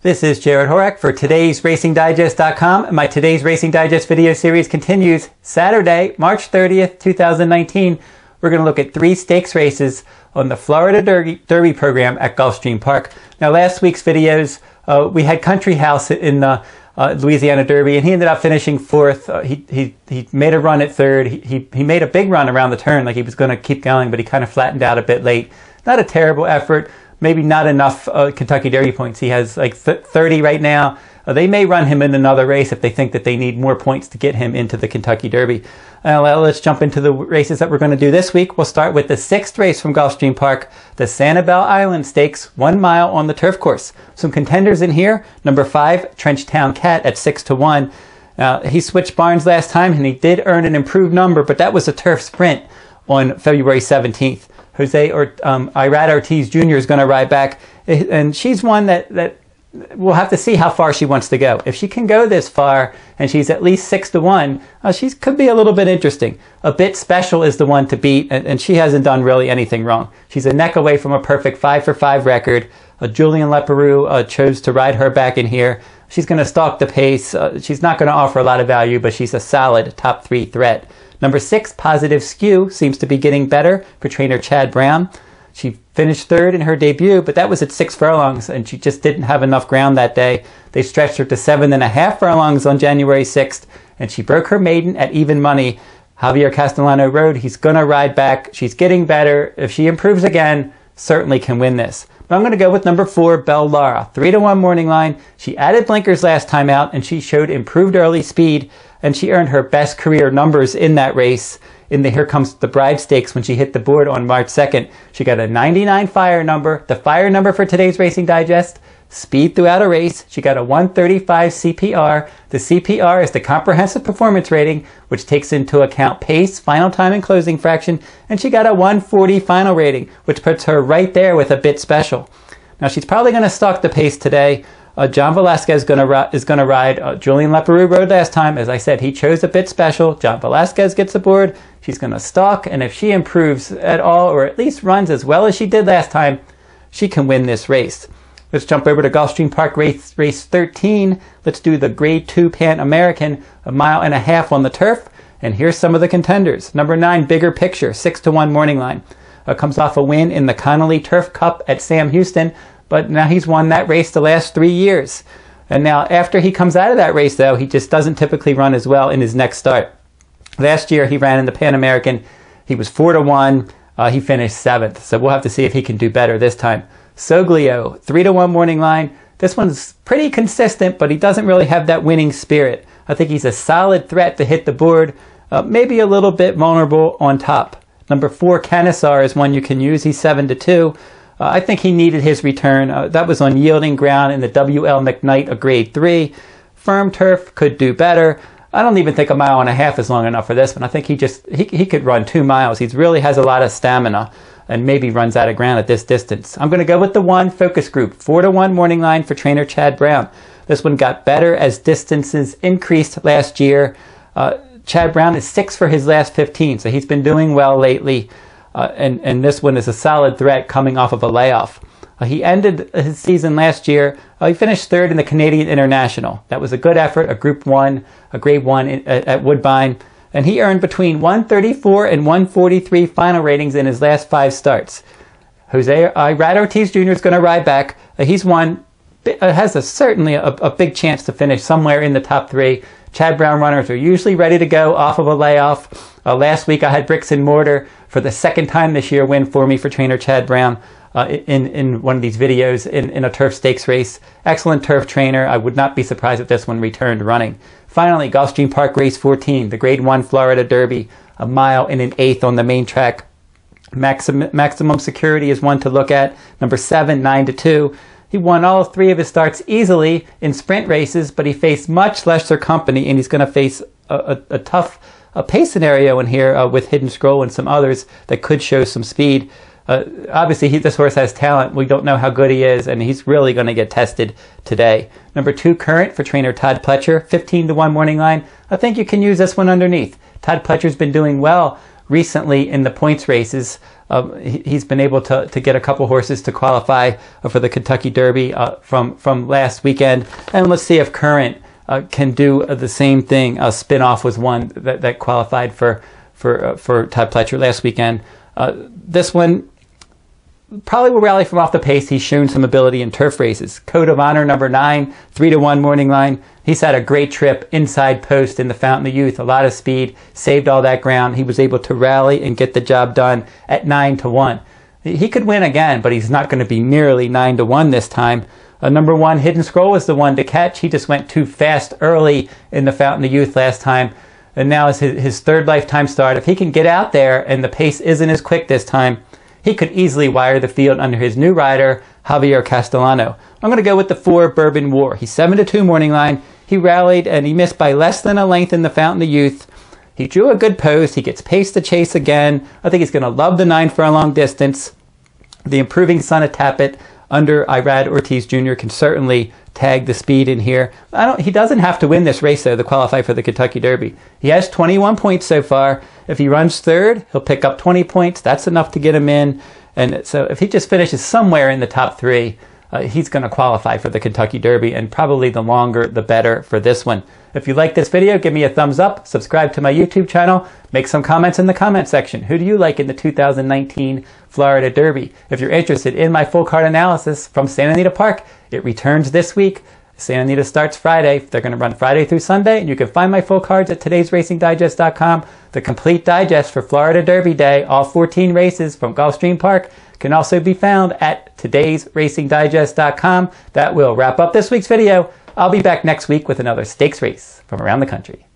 This is Jared Horak for today's RacingDigest.com. My Today's Racing Digest video series continues Saturday, March 30th, 2019. We're going to look at 3 stakes races on the Florida Derby program at Gulfstream Park. Now, last week's videos, we had Country House in the Louisiana Derby, and he ended up finishing 4th. He made a run at 3rd. He made a big run around the turn, like he was going to keep going, but he kind of flattened out a bit late. Not a terrible effort. Maybe not enough Kentucky Derby points. He has like 30 right now. They may run him in another race if they think that they need more points to get him into the Kentucky Derby. Let's jump into the races that we're going to do this week. We'll start with the 6th race from Gulfstream Park, the Sanibel Island Stakes, 1 mile on the turf course. Some contenders in here. Number 5, Trenchtown Cat at 6-1. He switched barns last time and he did earn an improved number, but that was a turf sprint on February 17th. Irad Ortiz Jr. is going to ride back, and she's one that we'll have to see how far she wants to go. If she can go this far, and she's at least 6-1, she could be a little bit interesting. A Bit Special is the one to beat, and she hasn't done really anything wrong. She's a neck away from a perfect 5-for-5 record. Julian Leparoux chose to ride her back in here. She's going to stalk the pace. She's not going to offer a lot of value, but she's a solid top 3 threat. Number 6, Positive Skew, seems to be getting better for trainer Chad Brown. She finished 3rd in her debut, but that was at 6 furlongs, and she just didn't have enough ground that day. They stretched her to 7.5 furlongs on January 6th, and she broke her maiden at even money. Javier Castellano rode. He's going to ride back. She's getting better. If she improves again, certainly can win this. But I'm going to go with number 4, Belle Lara. 3-1 morning line. She added blinkers last time out, and she showed improved early speed, and she earned her best career numbers in that race in the Here Comes the Bride Stakes when she hit the board on March 2nd. She got a 99 fire number. The fire number for today's Racing Digest, speed throughout a race. She got a 135 CPR. The CPR is the comprehensive performance rating, which takes into account pace, final time, and closing fraction. And she got a 140 final rating, which puts her right there with A Bit Special. Now, she's probably going to stalk the pace today. John Velasquez is going to ride. Julian Leparoux rode last time. As I said, he chose A Bit Special. John Velasquez gets aboard. She's going to stalk, and if she improves at all, or at least runs as well as she did last time, she can win this race. Let's jump over to Gulfstream Park race 13. Let's do the Grade 2 Pan American, 1.5 miles on the turf. And here's some of the contenders. Number 9, Bigger Picture, 6-1 morning line. Comes off a win in the Connolly Turf Cup at Sam Houston, but now he's won that race the last 3 years. And now after he comes out of that race, though, he just doesn't typically run as well in his next start. Last year, he ran in the Pan American. He was 4-1. He finished 7th. So we'll have to see if he can do better this time. Soglio, 3-1 morning line. This one's pretty consistent, but he doesn't really have that winning spirit. I think he's a solid threat to hit the board, maybe a little bit vulnerable on top. Number 4, Canisar is one you can use. He's 7-2. I think he needed his return. That was on yielding ground in the W.L. McKnight, a Grade 3. Firm turf, could do better. I don't even think 1.5 miles is long enough for this one. I think he could run 2 miles. He really has a lot of stamina and maybe runs out of ground at this distance. I'm going to go with the 1, Focus Group, 4-1 morning line for trainer Chad Brown. This one got better as distances increased last year. Chad Brown is 6 for his last 15, so he's been doing well lately. And this one is a solid threat coming off of a layoff. He ended his season last year. He finished 3rd in the Canadian International. That was a good effort, a Group 1, a Grade 1 at Woodbine. And he earned between 134 and 143 final ratings in his last 5 starts. Irad Ortiz Jr. is going to ride back. He's won, has certainly a big chance to finish somewhere in the top 3. Chad Brown runners are usually ready to go off of a layoff. Last week I had Bricks and Mortar for the 2nd time this year win for me for trainer Chad Brown in one of these videos in a turf stakes race. Excellent turf trainer. I would not be surprised if this one returned running. Finally, Gulfstream Park race 14, the Grade 1 Florida Derby, 1 mile and 1/8 on the main track. Maximum Security is one to look at. Number 7, 9-2. He won all 3 of his starts easily in sprint races, but he faced much lesser company, and he's going to face a tough pace scenario in here with Hidden Scroll and some others that could show some speed. Obviously, this horse has talent. We don't know how good he is, and he's really going to get tested today. Number 2, Current for trainer Todd Pletcher, 15-1 morning line. I think you can use this one underneath. Todd Pletcher's been doing well recently in the points races. He's been able to get a couple horses to qualify for the Kentucky Derby from last weekend. And let's see if Current can do the same thing. Spinoff was one that qualified for Todd Pletcher last weekend. This one probably will rally from off the pace. He's shown some ability in turf races. Code of Honor, number 9, 3-1 morning line. He's had a great trip inside post in the Fountain of Youth. A lot of speed, saved all that ground. He was able to rally and get the job done at 9-1. He could win again, but he's not going to be nearly 9-1 this time. Number 1, Hidden Scroll was the one to catch. He just went too fast early in the Fountain of Youth last time. And now is his third lifetime start. If he can get out there and the pace isn't as quick this time, he could easily wire the field under his new rider, Javier Castellano. I'm going to go with the 4, Bourbon War. He's 7-2 morning line. He rallied and he missed by less than a length in the Fountain of Youth. He drew a good post. He gets pace to chase again. I think he's going to love the 9 for a long distance. The improving son of Tappet under Irad Ortiz Jr. can certainly tag the speed in here. He doesn't have to win this race, though, to qualify for the Kentucky Derby. He has 21 points so far. If he runs third, he'll pick up 20 points. That's enough to get him in. And so if he just finishes somewhere in the top 3, he's going to qualify for the Kentucky Derby, and probably the longer, the better for this one. If you like this video, give me a thumbs up, subscribe to my YouTube channel, make some comments in the comment section. Who do you like in the 2019 Florida Derby? If you're interested in my full card analysis from Santa Anita Park, it returns this week. Santa Anita starts Friday. They're going to run Friday through Sunday, and you can find my full cards at todaysracingdigest.com. The complete digest for Florida Derby Day, all 14 races from Gulfstream Park, can also be found at todaysracingdigest.com. That will wrap up this week's video. I'll be back next week with another stakes race from around the country.